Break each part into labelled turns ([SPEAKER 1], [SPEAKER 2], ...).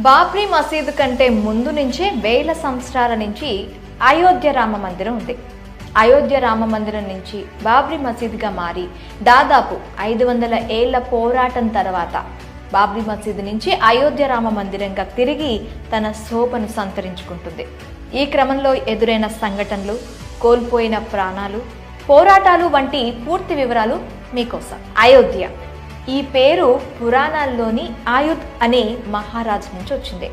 [SPEAKER 1] బాబ్రీ మసీదు కంటే ముందు నుంచే వేల సంవత్సరాల నుంచి అయోధ్య రామ మందిరం ఉంది. అయోధ్య రామ మందిరం నుంచి బాబ్రీ మసీదుగా మారి దాదాపు 500 ఏళ్ల పోరాటం తర్వాత బాబ్రీ మసీదు నుంచి అయోధ్య రామ మందిరంగా తిరిగి తన శోభను సంతరించుకుంటుంది. ఈ క్రమంలో ఎదురైన సంఘటనలు, కోల్పోయిన ప్రాణాలు, పోరాటాలు వంటి పూర్తి వివరాలు మీకోసం. అయోధ్య ఈ పేరు పురాణాల్లోని ఆయుధ్ అనే మహారాజు నుంచి వచ్చింది.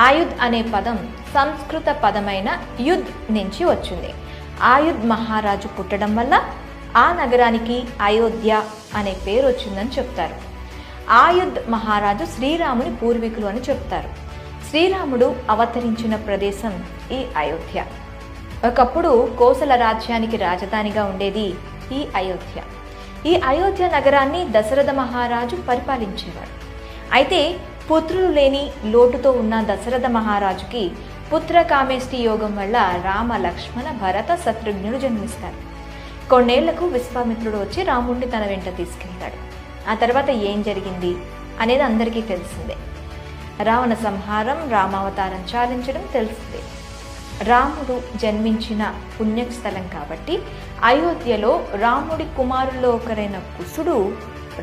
[SPEAKER 1] ఆయుధ్ అనే పదం సంస్కృత పదమైన యుద్ధ్ నుంచి వచ్చింది. ఆయుధ్ మహారాజు పుట్టడం వల్ల ఆ నగరానికి అయోధ్య అనే పేరు వచ్చిందని చెప్తారు. ఆయుధ్ మహారాజు శ్రీరాముని పూర్వీకులు అని చెప్తారు. శ్రీరాముడు అవతరించిన ప్రదేశం ఈ అయోధ్య. ఒకప్పుడు కోసల రాజ్యానికి రాజధానిగా ఉండేది ఈ అయోధ్య. ఈ అయోధ్య నగరాన్ని దశరథ మహారాజు పరిపాలించేవాడు. అయితే పుత్రులు లేని లోటుతో ఉన్న దశరథ మహారాజుకి పుత్రకామేష్టి యోగం వల్ల రామ, లక్ష్మణ, భరత, శత్రుఘ్నుడు జన్మిస్తారు. కొన్నేళ్లకు విశ్వామిత్రుడు వచ్చి రాముడిని తన వెంట తీసుకెళ్తాడు. ఆ తర్వాత ఏం జరిగింది అనేది అందరికీ తెలిసిందే. రావణ సంహారం, రామావతారం చాలించడం తెలిసిందే. రాముడు జన్మించిన పుణ్యస్థలం కాబట్టి అయోధ్యలో రాముడి కుమారుల్లో ఒకరైన కుశుడు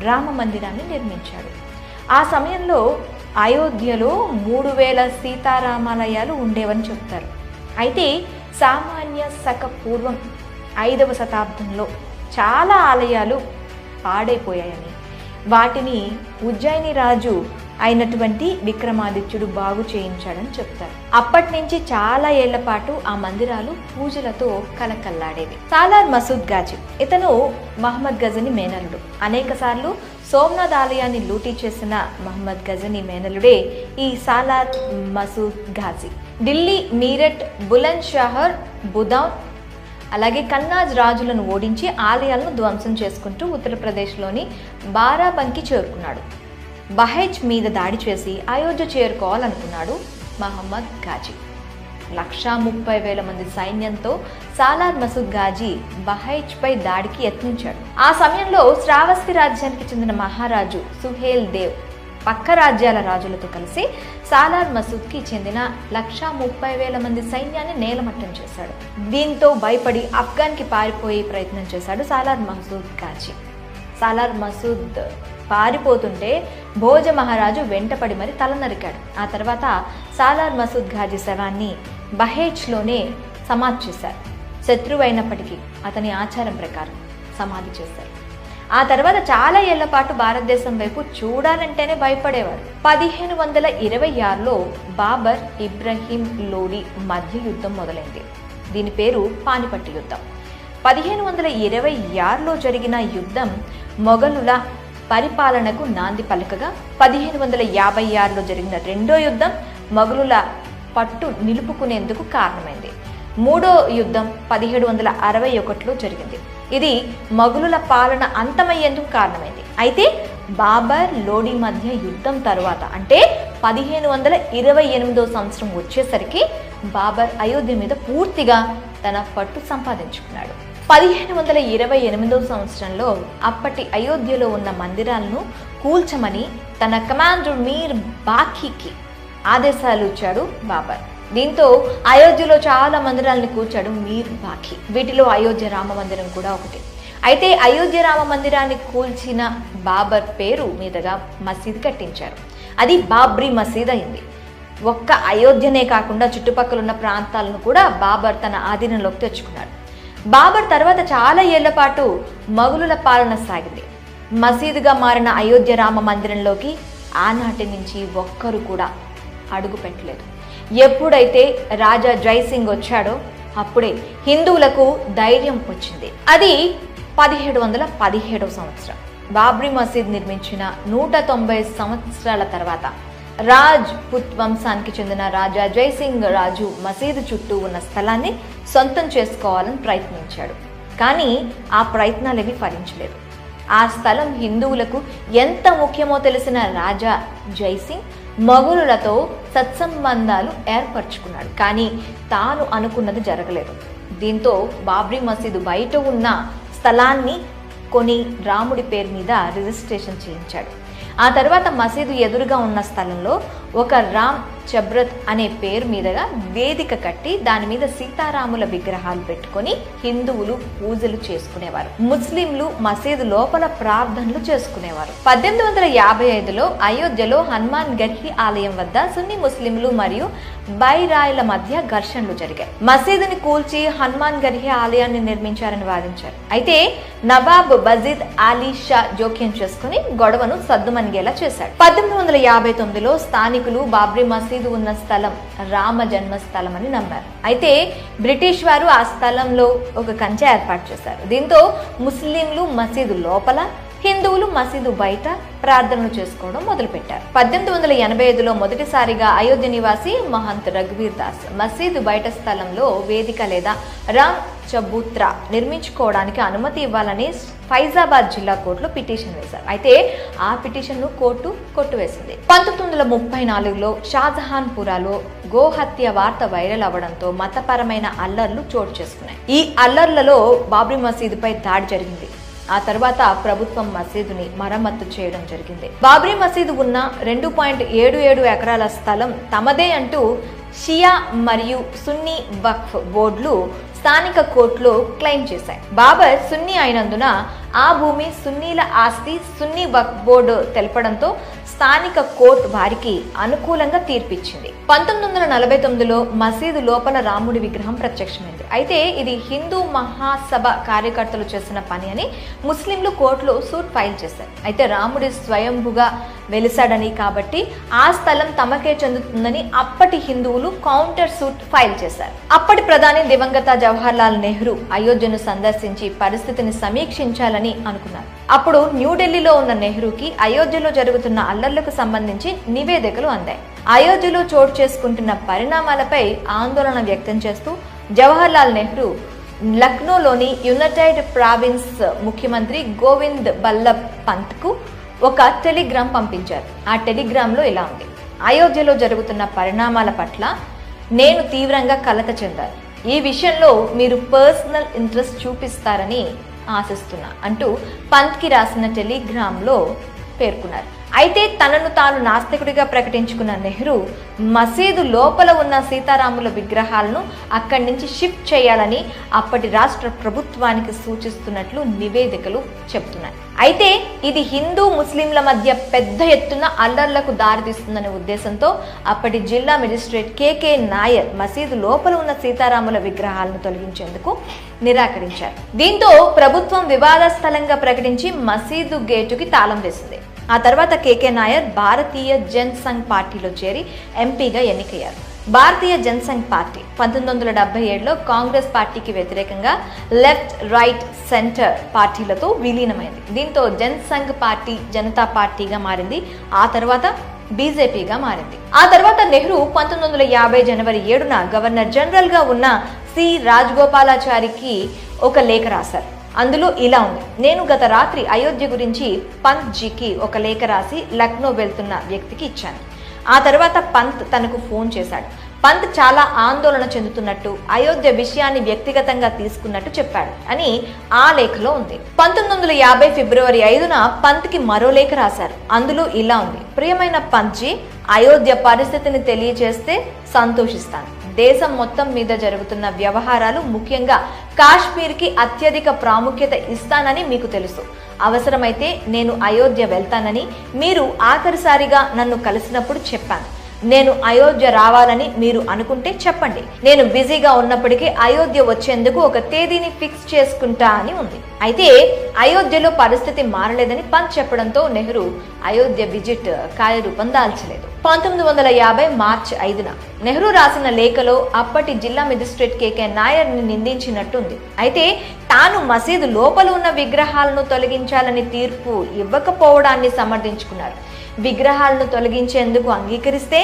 [SPEAKER 1] రామ మందిరాన్ని నిర్మించాడు. ఆ సమయంలో అయోధ్యలో 3000 సీతారామాలయాలు ఉండేవని చెప్తారు. అయితే సామాన్య శక పూర్వం 5వ శతాబ్దంలో చాలా ఆలయాలు పాడైపోయాయని, వాటిని ఉజ్జయిని రాజు అయినటువంటి విక్రమాదిత్యుడు బాగు చేయించాడని చెప్తారు. అప్పటి నుంచి చాలా ఏళ్ల పాటు ఆ మందిరాలు పూజలతో కలకల్లాడేవి. సాలార్ మసూద్ ఘాజీ ఇతను మహమ్మద్ గజని మేనల్లుడు. అనేక సార్లు సోమనాథ్ ఆలయాన్ని లూటీ చేసిన మహమ్మద్ గజని మేనలుడే ఈ సాలార్ మసూద్ ఘాజీ. ఢిల్లీ, మీరట్, బులంద్ షహర్, బుదౌన్ అలాగే కన్నాజ్ రాజులను ఓడించి ఆలయాలను ధ్వంసం చేసుకుంటూ ఉత్తరప్రదేశ్లోని బారాబంకి చేరుకున్నాడు. బహైజ్ మీద దాడి చేసి అయోధ్య చేరుకోవాలనుకున్నాడు మహమ్మద్ ఘాజీ. 130,000 మంది సైన్యంతో సాలార్ మసూద్ ఘాజీ బహైజ్పై దాడికి యత్నించాడు. ఆ సమయంలో శ్రావస్తి రాజ్యానికి చెందిన మహారాజు సుహేల్ దేవ్ పక్క రాజ్యాల రాజులతో కలిసి సాలార్ మసూద్కి చెందిన 130,000 మంది సైన్యాన్ని నేలమట్టం చేశాడు. దీంతో భయపడి ఆఫ్ఘన్కి పారిపోయే ప్రయత్నం చేశాడు సాలార్ మసూద్ ఘాజీ. సాలార్ మసూద్ పారిపోతుంటే భోజ మహారాజు వెంటపడి మరి తల నరికాడు. ఆ తర్వాత సాలార్ మసూద్ ఘాజీ శవాన్ని బహేజ్లోనే సమాధి చేశారు. శత్రువు అయినప్పటికీ అతని ఆచారం ప్రకారం సమాధి చేశారు. ఆ తర్వాత చాలా ఏళ్ల పాటు భారతదేశం వైపు చూడాలంటేనే భయపడేవారు. 1526లో బాబర్, ఇబ్రహీం లోడి మధ్య యుద్ధం మొదలైంది. దీని పేరు పానిపట్టు యుద్ధం. 1526లో జరిగిన యుద్ధం మొఘలుల పరిపాలనకు నాంది పలకగా 1556లో జరిగిన రెండో యుద్ధం మొఘలుల పట్టు నిలుపుకునేందుకు కారణమైంది. మూడో యుద్ధం 1761లో జరిగింది. ఇది మొఘలుల పాలన అంతమయ్యేందుకు కారణమైంది. అయితే బాబర్, లోడి మధ్య యుద్ధం తరువాత అంటే 1528వ సంవత్సరం వచ్చేసరికి బాబర్ అయోధ్య మీద పూర్తిగా తన పట్టు సంపాదించుకున్నాడు. 1528వ సంవత్సరంలో అప్పటి అయోధ్యలో ఉన్న మందిరాలను కూల్చమని తన కమాండర్ మీర్ బాఖీకి ఆదేశాలు ఇచ్చాడు బాబర్. దీంతో అయోధ్యలో చాలా మందిరాలను కూల్చాడు మీర్ బాఖీ. వీటిలో అయోధ్య రామ మందిరం కూడా ఒకటి. అయితే అయోధ్య రామ మందిరాన్ని కూల్చిన బాబర్ పేరు మీదుగా మసీద్ కట్టించారు. అది బాబ్రీ మసీద్ అయింది. ఒక్క అయోధ్యనే కాకుండా చుట్టుపక్కల ఉన్న ప్రాంతాలను కూడా బాబర్ తన ఆధీనంలోకి తెచ్చుకున్నాడు. బాబర్ తర్వాత చాలా ఏళ్ల పాటు మొఘలుల పాలన సాగింది. మసీదుగా మారిన అయోధ్య రామ మందిరంలోకి ఆనాటి నుంచి ఒక్కరు కూడా అడుగు పెట్టలేదు. ఎప్పుడైతే రాజా జైసింగ్ వచ్చాడో అప్పుడే హిందువులకు ధైర్యం వచ్చింది. అది 1717వ సంవత్సరం. బాబ్రీ మసీద్ నిర్మించిన 190 సంవత్సరాల తర్వాత రాజ్ పుత్ వంశానికి చెందిన రాజా జైసింగ్ రాజు మసీదు చుట్టూ ఉన్న స్థలాన్ని సొంతం చేసుకోవాలని ప్రయత్నించాడు. కానీ ఆ ప్రయత్నాలేవి ఫలించలేదు. ఆ స్థలం హిందువులకు ఎంత ముఖ్యమో తెలిసిన రాజా జైసింగ్ మొఘలులతో సత్సంబంధాలు ఏర్పరచుకున్నాడు. కానీ తాను అనుకున్నది జరగలేదు. దీంతో బాబ్రీ మసీదు బయట ఉన్న స్థలాన్ని కొని రాముడి పేరు మీద రిజిస్ట్రేషన్ చేయించాడు. ఆ తర్వాత మసీదు ఎదురుగా ఉన్న స్థలంలో ఒక రామ్ చబ్రత్ అనే పేరు మీదుగా వేదిక కట్టి దాని మీద సీతారాముల విగ్రహాలు పెట్టుకొని హిందువులు పూజలు చేసుకునేవారు. ముస్లింలు మసీదు లోపల ప్రార్థనలు చేసుకునేవారు. 1855లో అయోధ్యలో హనుమాన్ గర్హి ఆలయం వద్ద సున్నీ ముస్లింలు మరియు బైరాయిల మధ్య ఘర్షణలు జరిగాయి. మసీదుని కూల్చి హనుమాన్ గర్హి ఆలయాన్ని నిర్మించారని వాదించారు. అయితే నవాబ్ బజీద్ అలీ షా జోక్యం చేసుకుని గొడవను సద్దుమణిగేలా చేశాడు. 1859లో స్థానికులు బాబ్రీ మసీదు ఉన్న స్థలం రామ జన్మస్థలం అని నమ్మారు. అయితే బ్రిటిష్ వారు ఆ స్థలంలో ఒక కంచె ఏర్పాటు చేశారు. దీంతో ముస్లింలు మసీదు లోపల, హిందువులు మసీదు బయట ప్రార్థనలు చేసుకోవడం మొదలుపెట్టారు. 1885లో మొదటిసారిగా అయోధ్య నివాసి మహంత్ రఘువీర్ దాస్ మసీదు బయట స్థలంలో వేదిక లేదా రామ్ చబూత్రా నిర్మించుకోవడానికి అనుమతి ఇవ్వాలని ఫైజాబాద్ జిల్లా కోర్టులో పిటిషన్ వేశారు. అయితే ఆ పిటిషన్ ను కోర్టు కొట్టివేసింది. 1934లో షాజహాన్ పురాలో గోహత్య వార్త వైరల్ అవ్వడంతో మతపరమైన అల్లర్లు చోటు చేసుకున్నాయి. ఈ అల్లర్లలో బాబ్రీ మసీదుపై దాడి జరిగింది. ఆ తర్వాత ప్రభుత్వం మసీదుని మరమ్మతు చేయడం జరిగింది. బాబ్రీ మసీదు ఉన్న 2.77 ఎకరాల స్థలం తమదే అంటూ షియా మరియు సున్నీ వక్ఫ్ బోర్డులు స్థానిక కోర్టులో క్లెయిమ్ చేశాయి. బాబర్ సున్నీ అయినందున ఆ భూమి సున్నీల ఆస్తి సున్నీ వక్ఫ్ బోర్డు తెలపడంతో స్థానిక కోర్టు వారికి అనుకూలంగా తీర్పిచ్చింది. 1949లో మసీదు లోపల రాముడి విగ్రహం ప్రత్యక్షమైంది. అయితే ఇది హిందూ మహాసభ కార్యకర్తలు చేసిన పని అని ముస్లింలు కోర్టులో సూట్ ఫైల్ చేశారు. అయితే రాముడి స్వయంభుగా వెలిసాడని కాబట్టి ఆ స్థలం తమకే చెందుతుందని అప్పటి హిందువులు కౌంటర్ సూట్ ఫైల్ చేశారు. అప్పటి ప్రధాని దివంగత జవహర్ లాల్ నెహ్రూ అయోధ్యను సందర్శించి పరిస్థితిని సమీక్షించాలని అనుకున్నారు. అప్పుడు న్యూఢిల్లీలో ఉన్న నెహ్రూకి అయోధ్యలో జరుగుతున్న అల్లర్లకు సంబంధించి నివేదికలు అందాయి. అయోధ్యలో చోటు చేసుకుంటున్న పరిణామాలపై ఆందోళన వ్యక్తం చేస్తూ జవహర్ లాల్ నెహ్రూ లక్నోలోని యునైటెడ్ ప్రావిన్స్ ముఖ్యమంత్రి గోవింద్ బల్లభ్ పంత్ కు ఒక టెలిగ్రామ్ పంపించారు. ఆ టెలిగ్రామ్ లో ఇలా ఉంది: అయోధ్యలో జరుగుతున్న పరిణామాల పట్ల నేను తీవ్రంగా కలత చెందాను. ఈ విషయంలో మీరు పర్సనల్ ఇంట్రెస్ట్ చూపిస్తారని ఆశిస్తున్నా అంటూ పంత్ కి రాసిన టెలిగ్రామ్ లో పేర్కొన్నారు. అయితే తనను తాను నాస్తికుడిగా ప్రకటించుకున్న నెహ్రూ మసీదు లోపల ఉన్న సీతారాముల విగ్రహాలను అక్కడి నుంచి షిఫ్ట్ చేయాలని అప్పటి రాష్ట్ర ప్రభుత్వానికి సూచిస్తున్నట్లు నివేదికలు చెబుతున్నాయి. అయితే ఇది హిందూ ముస్లింల మధ్య పెద్ద ఎత్తున అల్లర్లకు దారితీస్తుందనే ఉద్దేశంతో అప్పటి జిల్లా మెజిస్ట్రేట్ కేకే నాయర్ మసీదు లోపల ఉన్న సీతారాముల విగ్రహాలను తొలగించేందుకు నిరాకరించారు. దీంతో ప్రభుత్వం వివాదాస్పదంగా ప్రకటించి మసీదు గేటుకి తాళం వేసింది. ఆ తర్వాత కేకే నాయర్ భారతీయ జన్ సంఘ్ పార్టీలో చేరి ఎంపీగా ఎన్నికయ్యారు. భారతీయ జన్ సంఘ్ పార్టీ 1977లో కాంగ్రెస్ పార్టీకి వ్యతిరేకంగా లెఫ్ట్, రైట్, సెంటర్ పార్టీలతో విలీనమైంది. దీంతో జన్ సంఘ్ పార్టీ జనతా పార్టీగా మారింది. ఆ తర్వాత బీజేపీగా మారింది. ఆ తర్వాత నెహ్రూ 1950 జనవరి 7న గవర్నర్ జనరల్ గా ఉన్న సి రాజగోపాలాచారికి ఒక లేఖ రాశారు. అందులో ఇలా ఉంది: నేను గత రాత్రి అయోధ్య గురించి పంత్ జీకి ఒక లేఖ రాసి లక్నో వెళ్తున్న వ్యక్తికి ఇచ్చాను. ఆ తర్వాత పంత్ తనకు ఫోన్ చేశాడు. పంత్ చాలా ఆందోళన చెందుతున్నట్టు, అయోధ్య విషయాన్ని వ్యక్తిగతంగా తీసుకున్నట్టు చెప్పాడు అని ఆ లేఖలో ఉంది. 1950 ఫిబ్రవరి 5న పంత్ కి మరో లేఖ రాశారు. అందులో ఇలా ఉంది: ప్రియమైన పంత్ జీ, అయోధ్య పరిస్థితిని తెలియజేస్తే సంతోషిస్తాను. దేశం మొత్తం మీద జరుగుతున్న వ్యవహారాలు, ముఖ్యంగా కాశ్మీర్కి అత్యధిక ప్రాముఖ్యత ఇస్తానని మీకు తెలుసు. అవసరమైతే నేను అయోధ్య వెళ్తానని మీరు ఆఖరిసారిగా నన్ను కలిసినప్పుడు చెప్పాను. నేను అయోధ్య రావాలని మీరు అనుకుంటే చెప్పండి. నేను బిజీగా ఉన్నప్పటికీ అయోధ్య వచ్చేందుకు ఒక తేదీని ఫిక్స్ చేసుకుంటా అని ఉంది. అయితే అయోధ్యలో పరిస్థితి మారలేదని పంత్ చెప్పడంతో నెహ్రూ అయోధ్య విజిట్ కార్యరూపం దాల్చలేదు. 1950 మార్చి 5న నెహ్రూ రాసిన లేఖలో అప్పటి జిల్లా మెజిస్ట్రేట్ కేకే నాయర్ ని నిందించినట్టుంది. అయితే తాను మసీదు లోపల ఉన్న విగ్రహాలను తొలగించాలని తీర్పు ఇవ్వకపోవడాన్ని సమర్థించుకున్నారు. విగ్రహాలను తొలగించేందుకు అంగీకరిస్తే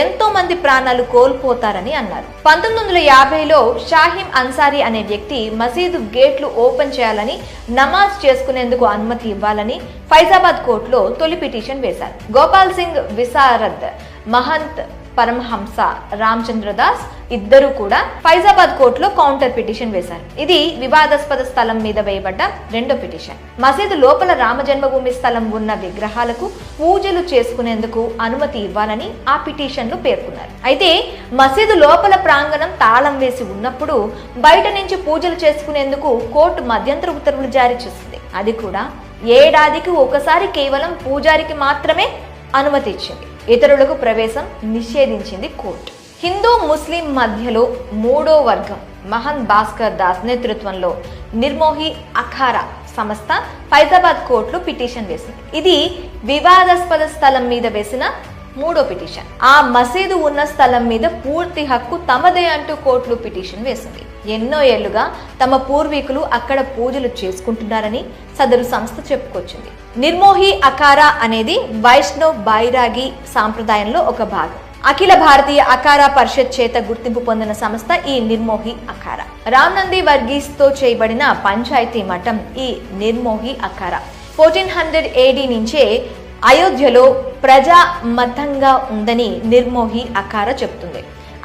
[SPEAKER 1] ఎంతో మంది ప్రాణాలు కోల్పోతారని అన్నారు. 1950లో షాహిం అన్సారీ అనే వ్యక్తి మసీదు గేట్లు ఓపెన్ చేయాలని, నమాజ్ చేసుకునేందుకు అనుమతి ఇవ్వాలని ఫైజాబాద్ కోర్టులో తొలి పిటిషన్ వేశారు. గోపాల్ సింగ్ విశారద్ మహంత్ పరమహంస రామచంద్రదాస్ ఇద్దరు కూడా ఫైజాబాద్ కోర్టులో కౌంటర్ పిటిషన్ వేశారు. ఇది వివాదాస్పద స్థలం మీద వేయబడ్డ రెండో పిటిషన్. మసీదు లోపల రామ జన్మభూమి స్థలం ఉన్న విగ్రహాలకు పూజలు చేసుకునేందుకు అనుమతి ఇవ్వాలని ఆ పిటిషన్ లో పేర్కొన్నారు. అయితే మసీదు లోపల ప్రాంగణం తాళం వేసి ఉన్నప్పుడు బయట నుంచి పూజలు చేసుకునేందుకు కోర్టు మధ్యంతర ఉత్తర్వులు జారీ చేసింది. అది కూడా ఏడాదికి ఒకసారి కేవలం పూజారికి మాత్రమే అనుమతి ఇచ్చింది. ఇతరులకు ప్రవేశం నిషేధించింది కోర్టు. హిందూ ముస్లిం మధ్యలో మూడో వర్గం మహంత్ భాస్కర్ దాస్ నేతృత్వంలో నిర్మోహి అఖారా సంస్థ ఫైజాబాద్ కోర్టులో పిటిషన్ వేసింది. ఇది వివాదాస్పద స్థలం మీద వేసిన మూడో పిటిషన్. ఆ మసీదు ఉన్న స్థలం మీద పూర్తి హక్కు తమదే అంటూ కోర్టులో పిటిషన్ వేసింది. ఎన్నో ఏళ్లుగా తమ పూర్వీకులు అక్కడ పూజలు చేసుకుంటున్నారని సదరు సంస్థ చెప్పుకొచ్చింది. నిర్మోహి అఖారా అనేది వైష్ణవ్ బైరాగి సాంప్రదాయంలో ఒక భాగం. అఖిల భారతీయ అఖారా పరిషత్ చేత గుర్తింపు పొందిన సంస్థ ఈ నిర్మోహి అఖారా. రామ్నంది వర్గీస్ తో చేయబడిన పంచాయతీ మఠం ఈ నిర్మోహి అఖారా 1400 AD నుంచే అయోధ్యలో ప్రజా మతంగా ఉందని నిర్మోహి అఖారా చెప్తుంది.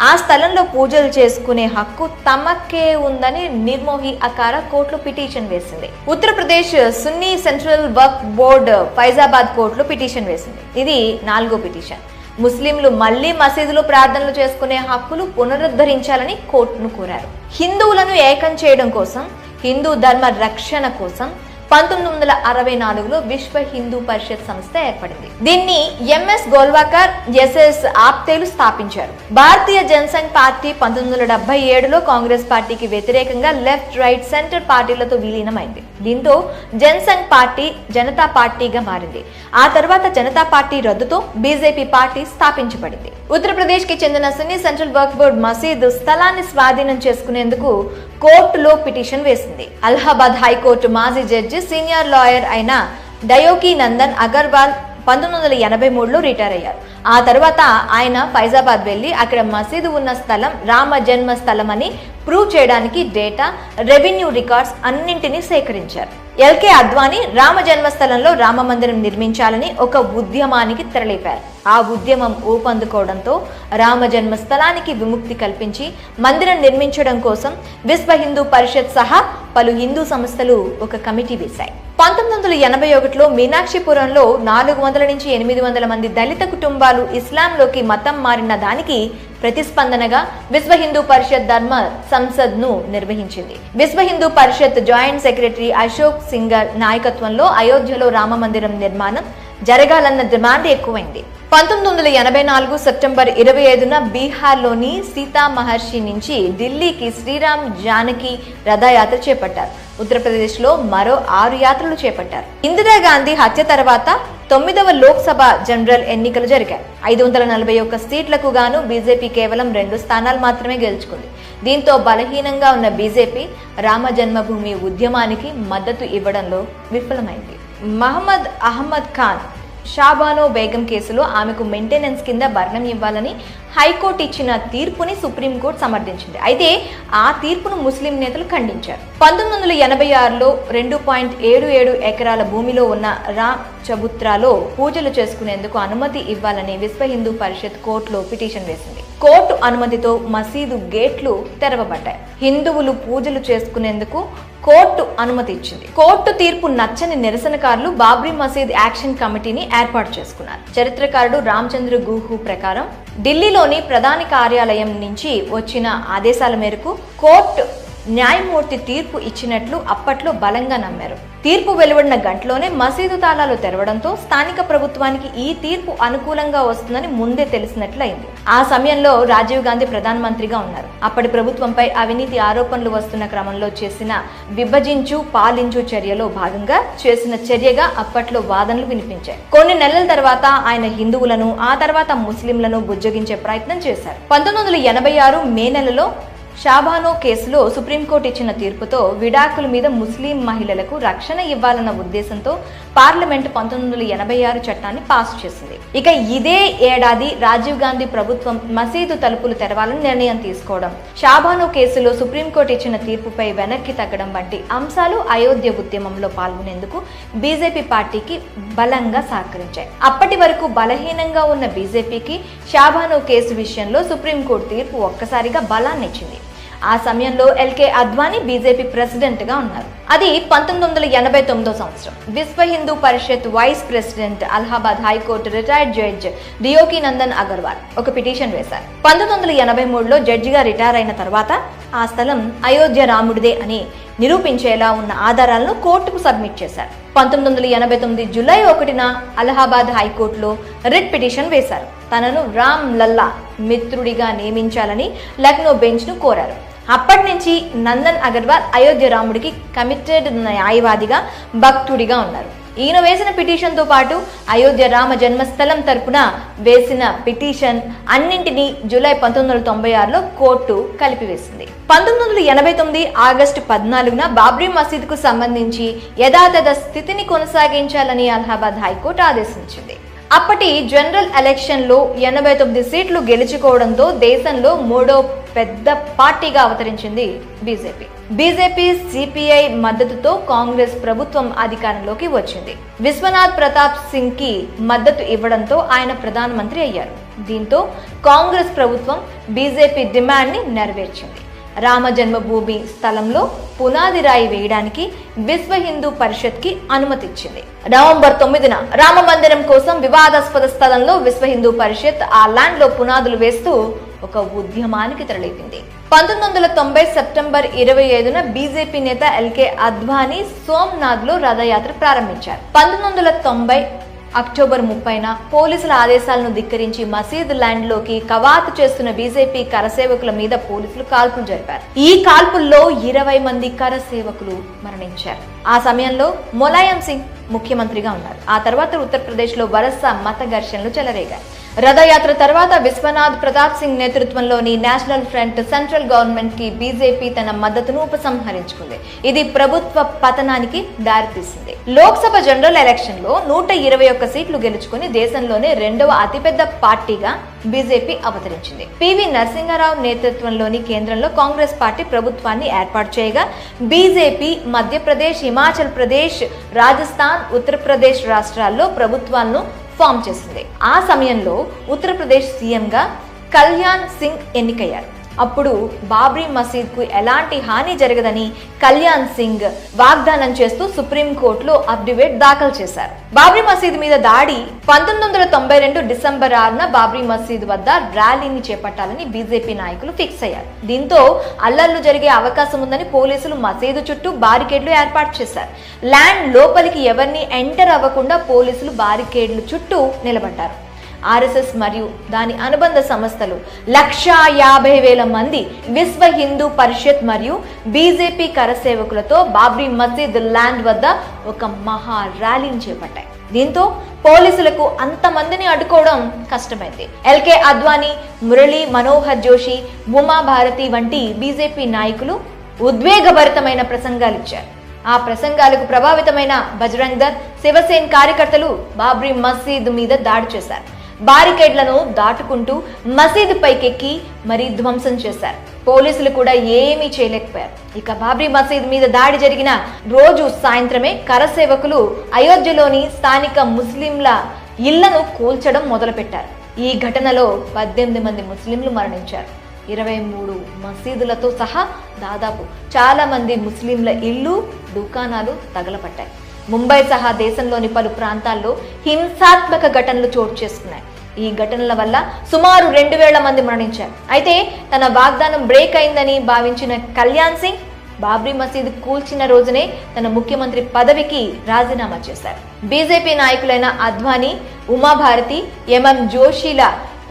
[SPEAKER 1] ఆ స్థలంలో పూజలు చేసుకునే హక్కు తమకే ఉందని నిర్మోహి అఖారా కోర్టులో పిటిషన్ వేసింది. ఉత్తరప్రదేశ్ సున్నీ సెంట్రల్ వక్ఫ్ బోర్డు ఫైజాబాద్ కోర్టులో పిటిషన్ వేసింది. ఇది నాలుగో పిటిషన్. ముస్లింలు మళ్లీ మసీదులో ప్రార్థనలు చేసుకునే హక్కులు పునరుద్ధరించాలని కోర్టును కోరారు. హిందువులను ఏకం చేయడం కోసం, హిందూ ధర్మ రక్షణ కోసం 1964లో విశ్వ హిందూ పరిషత్ సంస్థ ఏర్పడింది. దీన్ని ఎంఎస్ గోల్వాకర్, ఎస్ఎస్ ఆప్తేలు స్థాపించారు. భారతీయ జనసంఘ్ పార్టీ 1977లో కాంగ్రెస్ పార్టీకి వ్యతిరేకంగా లెఫ్ట్, రైట్, సెంటర్ పార్టీలతో విలీనమైంది. దీంతో జనసంఘ్ పార్టీ జనతా పార్టీగా మారింది. ఆ తర్వాత జనతా పార్టీ రద్దుతో బీజేపీ పార్టీ స్థాపించబడింది. ఉత్తరప్రదేశ్ కి చెందిన సున్నీ సెంట్రల్ వక్ఫ్ బోర్డు మసీదు స్థలాన్ని స్వాధీనం చేసుకునేందుకు కోర్టులో పిటిషన్ వేసింది. అలహాబాద్ హైకోర్టు మాజీ జడ్జి, సీనియర్ లాయర్ అయిన దయోకి నందన్ అగర్వాల్ 1983లో రిటైర్ అయ్యారు. ఆ తర్వాత ఆయన ఫైజాబాద్ వెళ్లి అక్కడ మసీదు ఉన్న స్థలం రామ జన్మ స్థలం అని ప్రూవ్ చేయడానికి డేటా, రెవెన్యూ రికార్డ్స్ అన్నింటినీ సేకరించారు. ఎల్కే అద్వానీ రామ జన్మస్థలంలో రామ మందిరం నిర్మించాలని ఒక ఉద్యమానికి తెరలేపారు. ఆ ఉద్యమం ఊపందుకోవడంతో రామ జన్మస్థలానికి విముక్తి కల్పించి మందిరం నిర్మించడం కోసం విశ్వ హిందూ పరిషత్ సహా పలు హిందూ సంస్థలు ఒక కమిటీ వేశాయి. 1981లో మీనాక్షిపురంలో 400 నుంచి 800 మంది దళిత కుటుంబాలు ఇస్లాంలోకి మతం మారిన దానికి ప్రతిస్పందనగా విశ్వ హిందూ పరిషత్ ధర్మ సంసద్ ను నిర్వహించింది. విశ్వ హిందూ పరిషత్ జాయింట్ సెక్రటరీ అశోక్ సింగర్ నాయకత్వంలో అయోధ్యలో రామ మందిరం నిర్మాణం జరగాలన్న డిమాండ్ ఎక్కువైంది. 1984 సెప్టెంబర్ 25న బీహార్లోని సీతా మహర్షి నుంచి ఢిల్లీకి శ్రీరామ్ జానకి రథయాత్ర చేపట్టారు. ఉత్తరప్రదేశ్లో మరో 6 యాత్రలు చేపట్టారు. ఇందిరాగాంధీ హత్య తర్వాత 9వ లోక్సభ జనరల్ ఎన్నికలు జరిగాయి. 541 సీట్లకు గాను బీజేపీ కేవలం 2 స్థానాలు మాత్రమే గెలుచుకుంది. దీంతో బలహీనంగా ఉన్న బీజేపీ రామ జన్మభూమి ఉద్యమానికి మద్దతు ఇవ్వడంలో విఫలమైంది. మహమ్మద్ అహ్మద్ ఖాన్ షాబానో బేగం కేసులో ఆమెకు మెయింటెనెన్స్ కింద భరణం ఇవ్వాలని హైకోర్టు ఇచ్చిన తీర్పుని సుప్రీంకోర్టు సమర్థించింది. అయితే ఆ తీర్పును ముస్లిం నేతలు ఖండించారు. 1986లో 2.77 ఎకరాల భూమిలో ఉన్న రామ్ చబుత్రాలో పూజలు చేసుకునేందుకు అనుమతి ఇవ్వాలని విశ్వ హిందూ పరిషత్ కోర్టులో పిటిషన్ వేసింది. కోర్టు అనుమతితో మసీదు గేట్లు తెరవబడ్డాయి. హిందువులు పూజలు చేసుకునేందుకు కోర్టు అనుమతి ఇచ్చింది. కోర్టు తీర్పు నచ్చని నిరసనకారులు బాబ్రీ మసీద్ యాక్షన్ కమిటీని ఏర్పాటు చేసుకున్నారు. చరిత్రకారుడు రామచంద్ర గుహు ప్రకారం ఢిల్లీలోని ప్రధాని కార్యాలయం నుంచి వచ్చిన ఆదేశాల మేరకు కోర్టు న్యాయమూర్తి తీర్పు ఇచ్చినట్లు అప్పట్లో బలంగా నమ్మారు. తీర్పు వెలువడిన గంటలోనే మసీదు తాళాలు తెరవడంతో స్థానిక ప్రభుత్వానికి ఈ తీర్పు అనుకూలంగా వస్తుందని ముందే తెలిసినట్లయింది. ఆ సమయంలో రాజీవ్ గాంధీ ప్రధానమంత్రిగా ఉన్నారు. అప్పటి ప్రభుత్వంపై అవినీతి ఆరోపణలు వస్తున్న క్రమంలో చేసిన విభజించు పాలించు చర్యలో భాగంగా చేసిన చర్యగా అప్పట్లో వాదనలు వినిపించాయి. కొన్ని నెలల తర్వాత ఆయన హిందువులను, ఆ తర్వాత ముస్లింలను బుజ్జగించే ప్రయత్నం చేశారు. 1986 మే నెలలో షాబానో కేసులో సుప్రీంకోర్టు ఇచ్చిన తీర్పుతో విడాకుల మీద ముస్లిం మహిళలకు రక్షణ ఇవ్వాలన్న ఉద్దేశంతో పార్లమెంట్ 1986 చట్టాన్ని పాస్ చేసింది. ఇక ఇదే ఏడాది రాజీవ్ గాంధీ ప్రభుత్వం మసీదు తలుపులు తెరవాలని నిర్ణయం తీసుకోవడం, షాబానో కేసులో సుప్రీంకోర్టు ఇచ్చిన తీర్పుపై వెనక్కి తగ్గడం వంటి అంశాలు అయోధ్య ఉద్యమంలో పాల్గొనేందుకు బీజేపీ పార్టీకి బలంగా సహకరించాయి. అప్పటి వరకు బలహీనంగా ఉన్న బీజేపీకి షాబానో కేసు విషయంలో సుప్రీంకోర్టు తీర్పు ఒక్కసారిగా బలాన్నిచ్చింది. ఆ సమయంలో ఎల్కే అద్వానీ బీజేపీ ప్రెసిడెంట్ గా ఉన్నారు. అది 1989 సంవత్సరం. Vishwa Hindu Parishad vice president, Allahabad high court retired judge Deoki Nandan Agarwal ఒక పిటిషన్ వేశారు. 1983లో జడ్జిగా రిటైర్ అయిన తర్వాత ఆ స్థలం అయోధ్య రాముడిదే అని నిరూపించేలా ఉన్న ఆధారాలను కోర్టుకు సబ్మిట్ చేశారు. 1989 జూలై 1న అలహాబాద్ హైకోర్టులో రిట్ పిటిషన్ వేశారు. తనను రామ్ లల్లా మిత్రుడిగా నియమించాలని లక్నో బెంచ్ ను కోరారు. అప్పటి నుంచి నందన్ అగర్వాల్ అయోధ్య రాముడికి కమిటెడ్ న్యాయవాదిగా, భక్తుడిగా ఉన్నారు. ఈయన వేసిన పిటిషన్తో పాటు అయోధ్య రామ జన్మస్థలం తరపున వేసిన పిటిషన్ అన్నింటినీ జూలై 1996లో కోర్టు కలిపివేసింది. 1989 ఆగస్టు 14న బాబ్రీ మసీద్కు సంబంధించి యథాతథ స్థితిని కొనసాగించాలని అలహాబాద్ హైకోర్టు ఆదేశించింది. అప్పటి జనరల్ ఎలక్షన్లో 89 సీట్లు గెలుచుకోవడంతో దేశంలో మూడో పెద్ద పార్టీగా అవతరించింది బీజేపీ. సిపిఐ మద్దతుతో కాంగ్రెస్ ప్రభుత్వం అధికారంలోకి వచ్చింది. విశ్వనాథ్ ప్రతాప్ సింగ్ కి మద్దతు ఇవ్వడంతో ఆయన ప్రధానమంత్రి అయ్యారు. దీంతో కాంగ్రెస్ ప్రభుత్వం బీజేపీ డిమాండ్ ని నెరవేర్చింది. రామ జన్మభూమి స్థలంలో పునాది రాయి వేయడానికి విశ్వ హిందూ పరిషత్ కి అనుమతిచ్చింది. నవంబర్ 9న రామ మందిరం కోసం వివాదాస్పద స్థలంలో విశ్వ హిందూ పరిషత్ ఆ ల్యాండ్ లో పునాదులు వేస్తూ ఒక ఉద్యమానికి తెరలేపింది. 1990 సెప్టెంబర్ 25న బీజేపీ నేత ఎల్కే అద్వానీ సోమనాథ్ లో రథయాత్ర ప్రారంభించారు. 1990 అక్టోబర్ 30న పోలీసుల ఆదేశాలను ధిక్కరించి మసీద్ ల్యాండ్ లోకి కవాతు చేస్తున్న బీజేపీ కరసేవకుల మీద పోలీసులు కాల్పులు జరిపారు. ఈ కాల్పుల్లో 20 మంది కరసేవకులు మరణించారు. ఆ సమయంలో ములాయం సింగ్ ముఖ్యమంత్రిగా ఉన్నారు. ఆ తర్వాత ఉత్తరప్రదేశ్ లో వరుస మత ఘర్షణలు చెలరేగాయి. రథయాత్ర తర్వాత విశ్వనాథ్ ప్రతాప్ సింగ్ నేతృత్వంలోని నేషనల్ ఫ్రంట్ సెంట్రల్ గవర్నమెంట్ కి బీజేపీ తన మద్దతును ఉపసంహరించుకుంది. ఇది ప్రభుత్వ పతనానికి దారితీసింది. లోక్సభ జనరల్ ఎలక్షన్ లో 121 సీట్లు గెలుచుకుని దేశంలోనే రెండవ అతిపెద్ద పార్టీగా బీజేపీ అవతరించింది. పివి నరసింహారావు నేతృత్వంలోని కేంద్రంలో కాంగ్రెస్ పార్టీ ప్రభుత్వాన్ని ఏర్పాటు చేయగా బీజేపీ మధ్యప్రదేశ్, హిమాచల్ ప్రదేశ్, రాజస్థాన్, ఉత్తరప్రదేశ్ రాష్ట్రాల్లో ప్రభుత్వాలను ఫామ్ చేసింది. ఆ సమయంలో ఉత్తరప్రదేశ్ సీఎంగా కళ్యాణ్ సింగ్ ఎన్నికయ్యారు. అప్పుడు బాబ్రీ మసీద్ కు ఎలాంటి హాని జరగదని కళ్యాణ్ సింగ్ వాగ్దానం చేస్తూ సుప్రీంకోర్టులో అఫిడవిట్ దాఖలు చేశారు. బాబ్రీ మసీద్ మీద దాడి 1992 డిసెంబర్ 6న బాబ్రీ మసీద్ వద్ద ర్యాలీని చేపట్టాలని బీజేపీ నాయకులు ఫిక్స్ అయ్యారు. దీంతో అల్లర్లు జరిగే అవకాశం ఉందని పోలీసులు మసీదు చుట్టూ బారికేడ్లు ఏర్పాటు చేశారు. ల్యాండ్ లోపలికి ఎవరిని ఎంటర్ అవ్వకుండా పోలీసులు బారికేడ్లు చుట్టూ నిలబడ్డారు. ఆర్ఎస్ఎస్ మరియు దాని అనుబంధ సంస్థలు 150,000 మంది విశ్వ హిందూ పరిషత్ మరియు బీజేపీ కరసేవకులతో బాబ్రీ మసీద్ ల్యాండ్ వద్ద ఒక మహా ర్యాలీని చేపట్టాయి. దీంతో పోలీసులకు అంతమందిని అడ్డుకోవడం కష్టమైంది. ఎల్కే అద్వానీ, మురళీ మనోహర్ జోషి, ఉమా భారతి వంటి బీజేపీ నాయకులు ఉద్వేగభరితమైన ప్రసంగాలు ఇచ్చారు. ఆ ప్రసంగాలకు ప్రభావితమైన బజరంగ్ దళ్, శివసేన కార్యకర్తలు బాబ్రీ మసీద్ మీద దాడి చేశారు. బారికేడ్లను దాటుకుంటూ మసీదు పైకెక్కి మరీ ధ్వంసం చేశారు. పోలీసులు కూడా ఏమీ చేయలేకపోయారు. ఇక బాబ్రీ మసీద్ మీద దాడి జరిగిన రోజు సాయంత్రమే కరసేవకులు అయోధ్యలోని స్థానిక ముస్లింల ఇళ్లను కూల్చడం మొదలుపెట్టారు. ఈ ఘటనలో 18 మంది ముస్లింలు మరణించారు. 23 మసీదులతో సహా దాదాపు చాలా మంది ముస్లింల ఇళ్లు, దుకాణాలు తగలపట్టాయి. ముంబై సహా దేశంలోని పలు ప్రాంతాల్లో హింసాత్మక ఘటనలు చోటు చేసుకున్నాయి. ఈ ఘటనల వల్ల సుమారు 2,000 మంది మరణించారు. అయితే తన వాగ్దానం బ్రేక్ అయిందని భావించిన కళ్యాణ్ సింగ్ బాబ్రీ మసీద్ కూల్చిన రోజునే తన ముఖ్యమంత్రి పదవికి రాజీనామా చేశారు. బీజేపీ నాయకులైన అద్వానీ, ఉమాభారతి, ఎంఎం జోషిల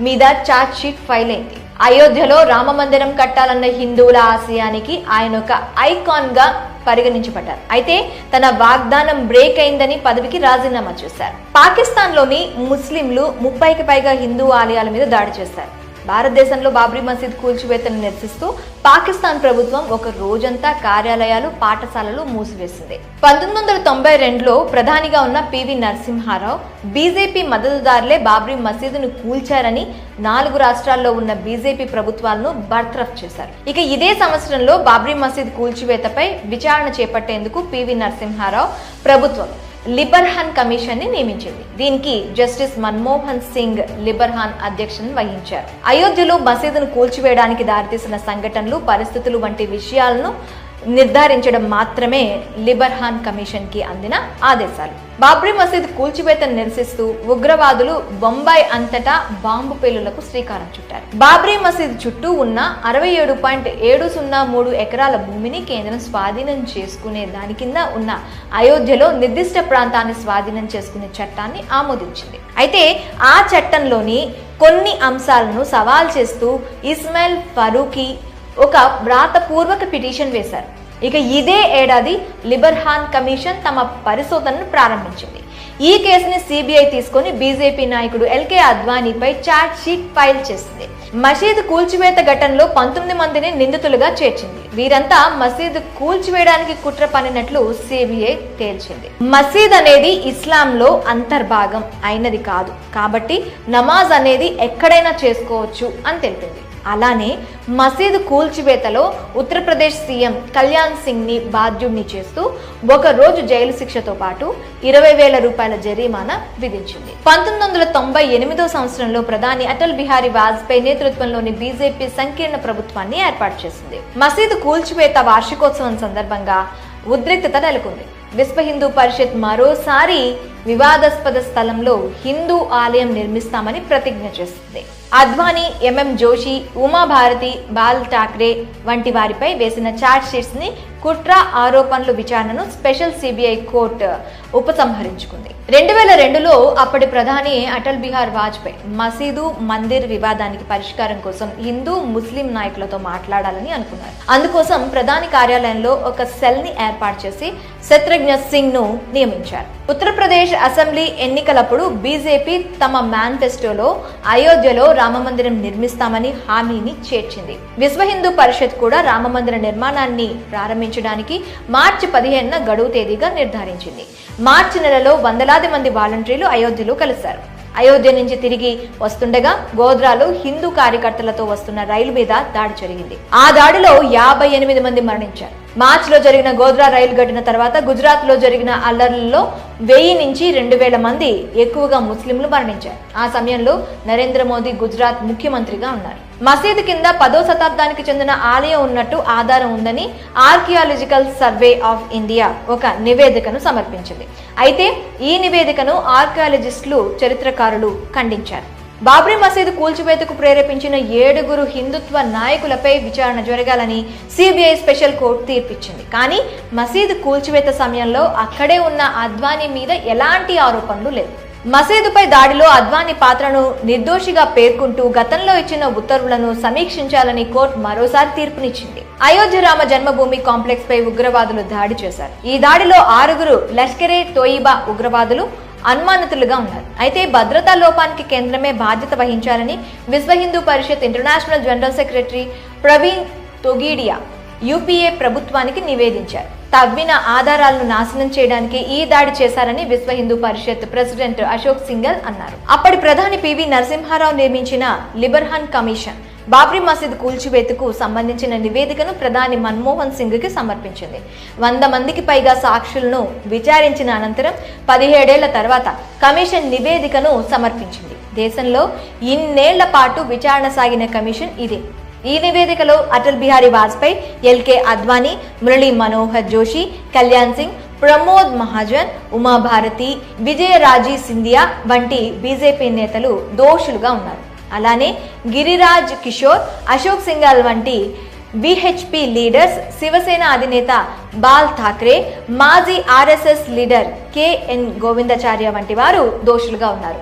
[SPEAKER 1] మీద ఛార్జ్ షీట్ ఫైల్ అయింది. అయోధ్యలో రామ మందిరం కట్టాలన్న హిందువుల ఆశయానికి ఆయన ఒక ఐకాన్ గా పరిగణించబడ్డారు. అయితే తన వాగ్దానం బ్రేక్ అయిందని పదవికి రాజీనామా చేశారు. పాకిస్తాన్ లోని ముస్లింలు 30కి పైగా హిందూ ఆలయాల మీద దాడి చేశారు. భారతదేశంలో బాబ్రీ మసీద్ కూల్చివేతను నిరసిస్తూ పాకిస్తాన్ ప్రభుత్వం ఒక రోజంతా కార్యాలయాలు, పాఠశాలలు మూసివేసింది. 1992లో ప్రధానిగా ఉన్న పివి నరసింహారావు బీజేపీ మద్దతుదారులే బాబ్రీ మసీదును కూల్చారని 4 రాష్ట్రాల్లో ఉన్న బీజేపీ ప్రభుత్వాలను బర్తరఫ్ చేశారు. ఇక ఇదే సంవత్సరంలో బాబ్రీ మసీద్ కూల్చివేతపై విచారణ చేపట్టేందుకు పివి నరసింహారావు ప్రభుత్వం లిబర్హాన్ కమిషన్ ని నియమించింది. దీనికి జస్టిస్ మన్మోహన్ సింగ్ లిబర్హాన్ అధ్యక్షతన వహించారు. అయోధ్యలో మసీదును కూల్చివేయడానికి దారితీసిన సంఘటనలు, పరిస్థితులు వంటి విషయాలను నిర్ధారించడం మాత్రమే లిబర్హాన్ కమిషన్ కి అందిన ఆదేశాలు. బాబ్రీ మసీద్ కూల్చివేతను నిరసిస్తూ ఉగ్రవాదులు బొంబాయి అంతటా బాంబు పేలులకు శ్రీకారం చుట్టారు. బాబ్రీ మసీద్ చుట్టూ ఉన్న 67.703 ఎకరాల భూమిని కేంద్రం స్వాధీనం చేసుకునే దాని కింద ఉన్న అయోధ్యలో నిర్దిష్ట ప్రాంతాన్ని స్వాధీనం చేసుకునే చట్టాన్ని ఆమోదించింది. అయితే ఆ చట్టంలోని కొన్ని అంశాలను సవాల్ చేస్తూ ఇస్మాయిల్ ఫరూఖీ ఒక వ్రాతపూర్వక పిటిషన్ వేశారు. ఇక ఇదే ఏడాది లిబర్హాన్ కమిషన్ తమ పరిశోధనను ప్రారంభించింది. ఈ కేసుని సిబిఐ తీసుకొని బీజేపీ నాయకుడు ఎల్కే అద్వానీపై ఛార్జ్ షీట్ ఫైల్ చేసింది. మసీదు కూల్చివేత ఘటనలో 19 మందిని నిందితులుగా చేర్చింది. వీరంతా మసీదు కూల్చివేయడానికి కుట్ర పన్నినట్లు సిబిఐ తేల్చింది. మసీద్ అనేది ఇస్లాంలో అంతర్భాగం అయినది కాదు, కాబట్టి నమాజ్ అనేది ఎక్కడైనా చేసుకోవచ్చు అని తెలిపింది. అలానే మసీదు కూల్చివేతలో ఉత్తరప్రదేశ్ సీఎం కళ్యాణ్ సింగ్ ని బాధ్యుడిని చేస్తూ 1 రోజు జైలు శిక్షతో పాటు 20,000 రూపాయల జరిమానా విధించింది. 1998 సంవత్సరంలో ప్రధాని అటల్ బిహారీ వాజ్పేయి నేతృత్వంలోని బీజేపీ సంకీర్ణ ప్రభుత్వాన్ని ఏర్పాటు చేసింది. మసీదు కూల్చివేత వార్షికోత్సవం సందర్భంగా ఉద్రిక్తత నెలకొంది. విశ్వ హిందూ పరిషత్ మరోసారి వివాదాస్పద స్థలంలో హిందూ ఆలయం నిర్మిస్తామని ప్రతిజ్ఞ చేస్తుంది. అద్వానీ, ఎంఎం జోషి, ఉమాభారతి, బాల్ ఠాక్రే వంటి వారిపై వేసిన ఛార్జ్ షీట్స్ ని కుట్ర ఆరోపణలు విచారణను స్పెషల్ సిబిఐ కోర్టు ఉపసంహరించుకుంది. 2002లో అప్పటి ప్రధాని అటల్ బిహారీ వాజ్పేయి మసీదు, మందిర్ వివాదానికి పరిష్కారం కోసం హిందూ, ముస్లిం నాయకులతో మాట్లాడాలని అనుకున్నారు. అందుకోసం ప్రధాని కార్యాలయంలో ఒక సెల్ ని ఏర్పాటు చేసి శత్రుఘ్న సింగ్ ను నియమించారు. ఉత్తరప్రదేశ్ అసెంబ్లీ ఎన్నికలప్పుడు బీజేపీ తమ మేనిఫెస్టోలో అయోధ్యలో రామమందిరం నిర్మిస్తామని హామీని చేర్చింది. విశ్వ హిందూ పరిషత్ కూడా రామమందిర నిర్మాణాన్ని ప్రారంభించడానికి మార్చి 15న గడువు తేదీగా నిర్ధారించింది. మార్చి నెలలో వందలాది మంది వాలంటీర్లు అయోధ్యలో కలిశారు. అయోధ్య నుంచి తిరిగి వస్తుండగా గోధ్రాలో హిందూ కార్యకర్తలతో వస్తున్న రైలు మీద దాడి జరిగింది. ఆ దాడిలో 58 మంది మరణించారు. మార్చిలో జరిగిన గోధ్రా రైలు ఘటన తర్వాత గుజరాత్ లో జరిగిన అల్లర్లలో 1000 నుంచి 2000 మంది ఎక్కువగా ముస్లింలు మరణించారు. ఆ సమయంలో నరేంద్ర మోదీ గుజరాత్ ముఖ్యమంత్రిగా ఉన్నారు. మసీదు కింద 10వ శతాబ్దానికి చెందిన ఆలయం ఉన్నట్టు ఆధారం ఉందని ఆర్కియాలజికల్ సర్వే ఆఫ్ ఇండియా ఒక నివేదికను సమర్పించింది. అయితే ఈ నివేదికను ఆర్కియాలజిస్టులు, చరిత్రకారులు ఖండించారు. బాబ్రీ మసీదు కూల్చివేతకు ప్రేరేపించిన 7 హిందుత్వ నాయకులపై విచారణ జరగాలని సిబిఐ స్పెషల్ కోర్టు తీర్పిచ్చింది. కానీ మసీదు కూల్చివేత సమయంలో అక్కడే ఉన్న అద్వానీ మీద ఎలాంటి ఆరోపణలు లేవు. మసీదుపై దాడిలో అద్వానీ పాత్రను నిర్దోషిగా పేర్కొంటూ గతంలో ఇచ్చిన ఉత్తర్వులను సమీక్షించాలని కోర్టు మరోసారి తీర్పునిచ్చింది. అయోధ్య రామ జన్మభూమి కాంప్లెక్స్ పై ఉగ్రవాదులు దాడి చేశారు. ఈ దాడిలో 6 లష్కరే తోయిబా ఉగ్రవాదులు అనుమానితులుగా ఉన్నారు. అయితే భద్రతా లోపానికి కేంద్రమే బాధ్యత వహించాలని Vishwa Hindu Parishad international general secretary Praveen Togadia UPA ప్రభుత్వానికి నివేదించారు. తవ్విన ఆధారాలను నాశనం చేయడానికి ఈ దాడి చేశారని విశ్వ హిందూ పరిషత్ ప్రెసిడెంట్ అశోక్ సింఘల్ అన్నారు. అప్పటి ప్రధాని పివి నరసింహారావు నియమించిన లిబర్హాన్ కమిషన్ బాబ్రీ మసీద్ కూల్చివేతకు సంబంధించిన నివేదికను ప్రధాని మన్మోహన్ సింగ్ కి సమర్పించింది. 100 మందికి పైగా సాక్షులను విచారించిన అనంతరం 17 ఏళ్ల తర్వాత కమిషన్ నివేదికను సమర్పించింది. దేశంలో ఇన్నేళ్ల పాటు విచారణ సాగిన కమిషన్ ఇదే. ఈ నివేదికలో అటల్ బిహారీ వాజ్పేయి, ఎల్కే అద్వానీ, మురళీ మనోహర్ జోషి, కళ్యాణ్ సింగ్, ప్రమోద్ మహాజన్, ఉమాభారతి, విజయరాజీ సింధియా వంటి బీజేపీ నేతలు దోషులుగా ఉన్నారు. అలానే గిరిరాజ్ కిషోర్, అశోక్ సింఘాల్ వంటి బీహెచ్పీ లీడర్స్, శివసేన అధినేత బాల్ ఠాక్రే, మాజీ ఆర్ఎస్ఎస్ లీడర్ కెఎన్ గోవిందాచార్య వంటి వారు దోషులుగా ఉన్నారు.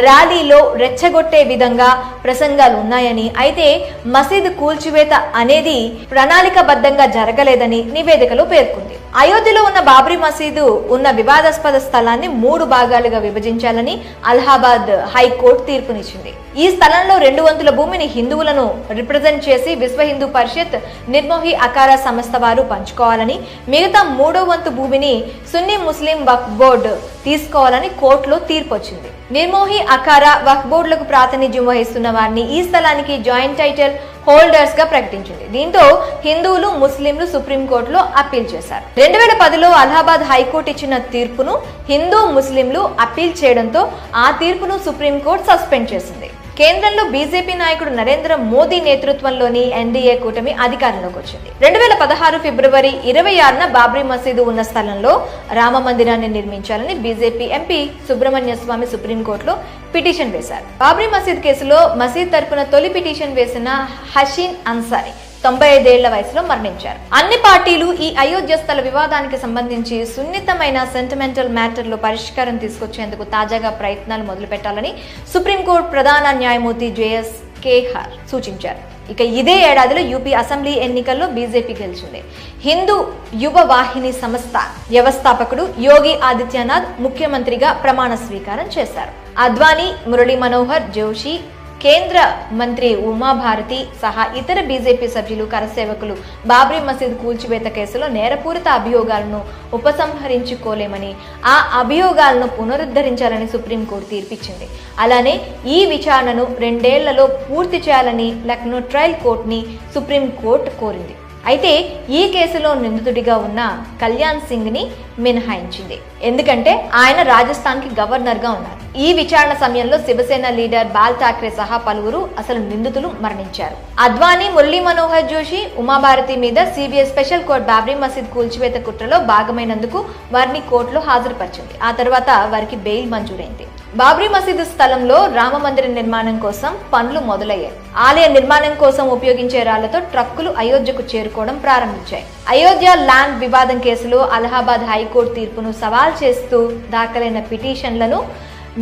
[SPEAKER 1] ర్యాలీలో రెచ్చగొట్టే విధంగా ప్రసంగాలు ఉన్నాయని, అయితే మసీదు కూల్చివేత అనేది ప్రణాళికబద్ధంగా జరగలేదని నివేదికలో పేర్కొంది. అయోధ్యలో ఉన్న బాబ్రీ మసీదు ఉన్న వివాదాస్పద స్థలాన్ని 3 భాగాలుగా విభజించాలని అలహాబాద్ హైకోర్టు తీర్పునిచ్చింది. ఈ స్థలంలో 2 వంతుల భూమిని హిందువులను రిప్రజెంట్ చేసి విశ్వ హిందూ పరిషత్, నిర్మోహి అఖారా సంస్థ వారు పంచుకోవాలని, మిగతా 3వ వంతు భూమిని సున్నీ ముస్లిం వక్ఫ్ బోర్డు తీసుకోవాలని కోర్టులో తీర్పు వచ్చింది. నిర్మోహి అఖారా వక్ఫ్ బోర్డులకు ప్రాతినిధ్యం వహిస్తున్న వారిని ఈ స్థలానికి జాయింట్ టైటిల్ హోల్డర్స్ గా ప్రకటించింది. దీంతో హిందువులు, ముస్లింలు సుప్రీంకోర్టులో అప్పీల్ చేశారు. 2010లో అలహాబాద్ హైకోర్టు ఇచ్చిన తీర్పును హిందూ, ముస్లింలు అప్పీల్ చేయడంతో ఆ తీర్పును సుప్రీంకోర్టు సస్పెండ్ చేసింది. కేంద్రంలో బీజేపీ నాయకుడు నరేంద్ర మోదీ నేతృత్వంలోని ఎన్డీఏ కూటమి అధికారంలోకి వచ్చింది. 2016 ఫిబ్రవరి 26న బాబ్రీ మసీదు ఉన్న స్థలంలో రామ మందిరాన్ని నిర్మించాలని బీజేపీ ఎంపీ సుబ్రహ్మణ్య స్వామి సుప్రీంకోర్టులో పిటిషన్ వేశారు. బాబ్రీ మసీద్ కేసులో మసీద్ తరపున తొలి పిటిషన్ వేసిన హసీన్ అన్సారీ 95 ఏళ్ల వయసులో మరణించారు. అన్ని పార్టీలు ఈ అయోధ్య స్థల వివాదానికి సంబంధించి సున్నితమైన సెంటిమెంటల్ మ్యాటర్లో పరిష్కారం తీసుకొచ్చేందుకు తాజాగా ప్రయత్నాలు మొదలుపెట్టాలని సుప్రీంకోర్టు ప్రధాన న్యాయమూర్తి జేఎస్ కేహార్ సూచించారు. ఇక ఇదే ఏడాదిలో యూపీ అసెంబ్లీ ఎన్నికల్లో బీజేపీ గెలిచింది. హిందూ యువ వాహిని సంస్థ వ్యవస్థాపకుడు యోగి ఆదిత్యనాథ్ ముఖ్యమంత్రిగా ప్రమాణ స్వీకారం చేశారు. అద్వానీ, మురళీ మనోహర్ జోషి, కేంద్ర మంత్రి ఉమాభారతి సహా ఇతర బీజేపీ సభ్యులు, కరసేవకులు బాబ్రీ మసీద్ కూల్చివేత కేసులో నేరపూరిత అభియోగాలను ఉపసంహరించుకోలేమని, ఆ అభియోగాలను పునరుద్ధరించాలని సుప్రీంకోర్టు తీర్పిచ్చింది. అలానే ఈ విచారణను 2 ఏళ్లలో పూర్తి చేయాలని లక్నో ట్రయల్ కోర్టుని సుప్రీంకోర్టు కోరింది. అయితే ఈ కేసులో నిందితుడిగా ఉన్న కళ్యాణ్ సింగ్ ని మినహాయించింది. ఎందుకంటే ఆయన రాజస్థాన్ కి గవర్నర్ గా ఉన్నారు. ఈ విచారణ సమయంలో శివసేన లీడర్ బాల్ ఠాక్రే సహా పలువురు అసలు నిందితులు మరణించారు. అద్వానీ, మురళీ మనోహర్ జోషి, ఉమాభారతి మీద సిబిఐ స్పెషల్ కోర్టు బాబ్రీ మసీద్ కూల్చివేత కుట్రలో భాగమైనందుకు వారిని కోర్టులో హాజరుపరిచింది. ఆ తర్వాత వారికి బెయిల్ మంజూరైంది. బాబ్రీ మసీదు స్థలంలో రామ మందిర నిర్మాణం కోసం పనులు మొదలయ్యాయి. ఆలయ నిర్మాణం కోసం ఉపయోగించే రాళ్లతో ట్రక్కులు అయోధ్యకు చేరుకోవడం ప్రారంభించాయి. అయోధ్య ల్యాండ్ వివాదం కేసులో అలహాబాద్ హైకోర్టు తీర్పును సవాల్ చేస్తూ దాఖలైన పిటిషన్లను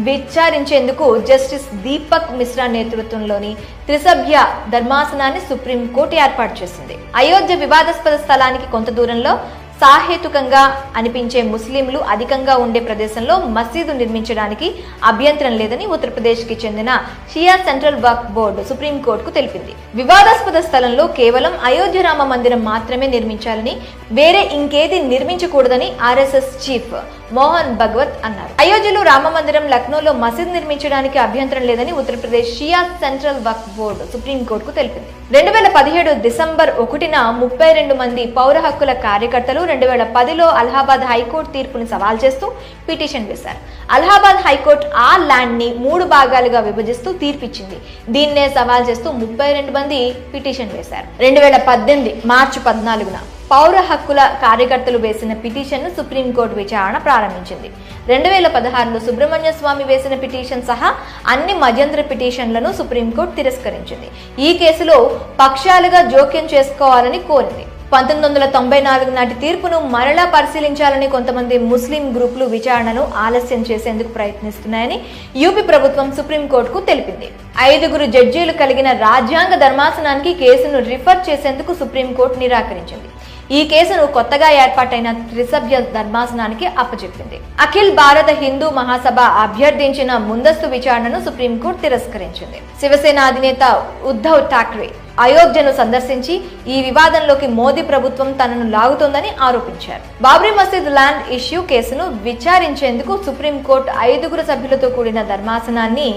[SPEAKER 1] విచారించేందుకు జస్టిస్ దీపక్ మిశ్రా నేతృత్వంలోని త్రిసభ్య ధర్మాసనాన్ని సుప్రీంకోర్టు ఏర్పాటు చేసింది. అయోధ్య వివాదాస్పద స్థలానికి కొంత దూరంలో సాహేతుకంగా అనిపించే ముస్లింలు అధికంగా ఉండే ప్రదేశంలో మసీదు నిర్మించడానికి అభ్యంతరం లేదని ఉత్తరప్రదేశ్కి చెందిన షియా సెంట్రల్ వక్ఫ్ బోర్డు సుప్రీంకోర్టుకు తెలిపింది. వివాదాస్పద స్థలంలో కేవలం అయోధ్య రామ మందిరం మాత్రమే నిర్మించాలని, వేరే ఇంకేది నిర్మించకూడదని ఆర్ఎస్ఎస్ చీఫ్ మోహన్ భగవత్ అన్నారు. అయోధ్యలో రామ మందిరం, లక్నోలో మసీద్ నిర్మించడానికి అభ్యంతరం లేదని ఉత్తరప్రదేశ్ షియా సెంట్రల్ వక్ఫ్ బోర్డు సుప్రీంకోర్టుకు తెలిపింది. 2017 డిసెంబర్ 1న 32 మంది పౌర హక్కుల కార్యకర్తలు 2010లో అలహాబాద్ హైకోర్టు తీర్పుని సవాల్ చేస్తూ పిటిషన్ వేశారు. అలహాబాద్ హైకోర్టు ఆ ల్యాండ్ ని 3 భాగాలుగా విభజిస్తూ తీర్పిచ్చింది. దీన్నే సవాల్ చేస్తూ 32 మంది పిటిషన్ వేశారు. 2018 మార్చి 14న పౌర హక్కుల కార్యకర్తలు వేసిన పిటిషన్ను సుప్రీంకోర్టు విచారణ ప్రారంభించింది. 2016లో సుబ్రహ్మణ్య స్వామి వేసిన పిటిషన్ సహా అన్ని మధ్యంతర పిటిషన్లను సుప్రీంకోర్టు తిరస్కరించింది. ఈ కేసులో పక్షాలుగా జోక్యం చేసుకోవాలని కోరింది. 1994 నాటి తీర్పును మరలా పరిశీలించాలని కొంతమంది ముస్లిం గ్రూపులు విచారణను ఆలస్యం చేసేందుకు ప్రయత్నిస్తున్నాయని యూపీ ప్రభుత్వం సుప్రీంకోర్టుకు తెలిపింది. 5 జడ్జీలు కలిగిన రాజ్యాంగ ధర్మాసనానికి కేసును రిఫర్ చేసేందుకు సుప్రీంకోర్టు నిరాకరించింది. ఈ కేసును కొత్తగా ఏర్పాటైన త్రిసభ్య ధర్మాసనానికి అప్పచెప్పింది. అఖిల్ భారత హిందూ మహాసభ అభ్యర్థించిన ముందస్తు విచారణను సుప్రీంకోర్టు తిరస్కరించింది. శివసేన అధినేత ఉద్ధవ్ ఠాక్రే అయోధ్యను సందర్శించి ఈ వివాదంలోకి మోదీ ప్రభుత్వం తనను లాగుతోందని ఆరోపించారు. బాబ్రీ మసీద్ ల్యాండ్ ఇష్యూ కేసును విచారించేందుకు సుప్రీంకోర్టు 5 సభ్యులతో కూడిన ధర్మాసనాన్ని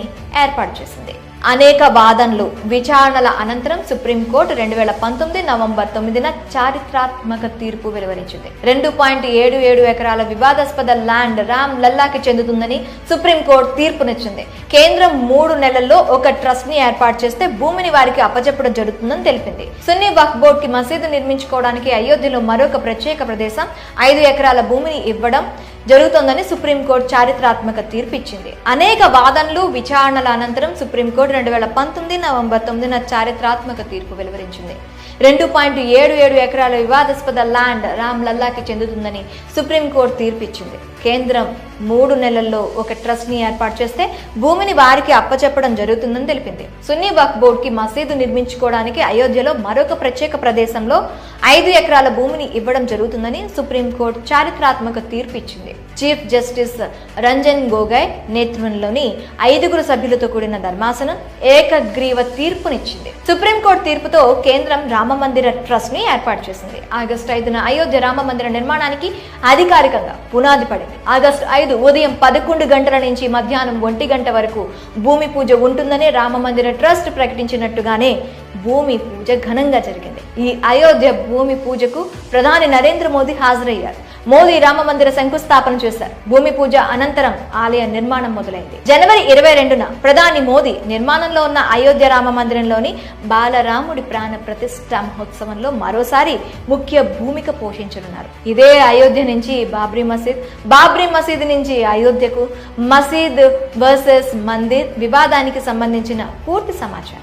[SPEAKER 1] ఏర్పాటు చేసింది. అనేక వాదనలు, విచారణల అనంతరం సుప్రీంకోర్టు 2019 నవంబర్ 9న చారిత్రాత్మక తీర్పు వెలువరించింది. 2.77 ఎకరాల వివాదాస్పద ల్యాండ్ రామ్ లల్లాకి చెందుతుందని సుప్రీంకోర్టు తీర్పునిచ్చింది. కేంద్రం 3 నెలల్లో ఒక ట్రస్ట్ ని ఏర్పాటు చేస్తే భూమిని వారికి అప్పచెప్పడం జరుగుతుందని తెలిపింది. సున్నీ వక్ఫ్ బోర్డ్ కి మసీదు నిర్మించుకోవడానికి అయోధ్యలో మరొక ప్రత్యేక ప్రదేశం 5 ఎకరాల భూమిని ఇవ్వడం జరుగుతోందని సుప్రీంకోర్టు చారిత్రాత్మక తీర్పు ఇచ్చింది. అనేక వాదనలు, విచారణల అనంతరం సుప్రీంకోర్టు 2019 నవంబర్ 9న చారిత్రాత్మక తీర్పు వెలువరించింది. 2.77 ఎకరాల వివాదాస్పద ల్యాండ్ రామ్ లల్లాకి చెందుతుందని సుప్రీంకోర్టు తీర్పు ఇచ్చింది. కేంద్రం 3 నెలల్లో ఒక ట్రస్ట్ ని ఏర్పాటు చేస్తే భూమిని వారికి అప్పచెప్పడం జరుగుతుందని తెలిపింది. సున్నీ వక్ఫ్ బోర్డ్ కి మసీదు నిర్మించుకోవడానికి అయోధ్యలో మరొక ప్రత్యేక ప్రదేశంలో 5 ఎకరాల భూమిని ఇవ్వడం జరుగుతుందని సుప్రీంకోర్టు చారిత్రాత్మక తీర్పు ఇచ్చింది. చీఫ్ జస్టిస్ రంజన్ గొగోయ్ నేతృత్వంలోని 5 సభ్యులతో కూడిన ధర్మాసనం ఏకగ్రీవ తీర్పునిచ్చింది. సుప్రీంకోర్టు తీర్పుతో కేంద్రం రామమందిర ట్రస్ట్ ని ఏర్పాటు చేసింది. ఆగస్టు 5న అయోధ్య రామమందిర నిర్మాణానికి అధికారికంగా పునాది పడింది. ఆగస్టు 5 ఉదయం 11 గంటల నుంచి మధ్యాహ్నం 1 గంట వరకు భూమి పూజ ఉంటుందని రామమందిర ట్రస్ట్ ప్రకటించినట్టుగానే భూమి పూజ ఘనంగా జరిగింది. ఈ అయోధ్య భూమి పూజకు ప్రధాని నరేంద్ర మోదీ హాజరయ్యారు. మోదీ రామమందిర శంకుస్థాపన చేశారు. భూమి పూజ అనంతరం ఆలయ నిర్మాణం మొదలైంది. జనవరి 22న ప్రధాని మోదీ నిర్మాణంలో ఉన్న అయోధ్య రామ మందిరంలోని బాలరాముడి ప్రాణ ప్రతిష్ఠ మహోత్సవంలో మరోసారి ముఖ్య భూమిక పోషించనున్నారు. ఇదే అయోధ్య నుంచి బాబ్రీ మసీద్ నుంచి అయోధ్యకు మసీద్ వర్సెస్ మందిర్ వివాదానికి సంబంధించిన పూర్తి సమాచారం.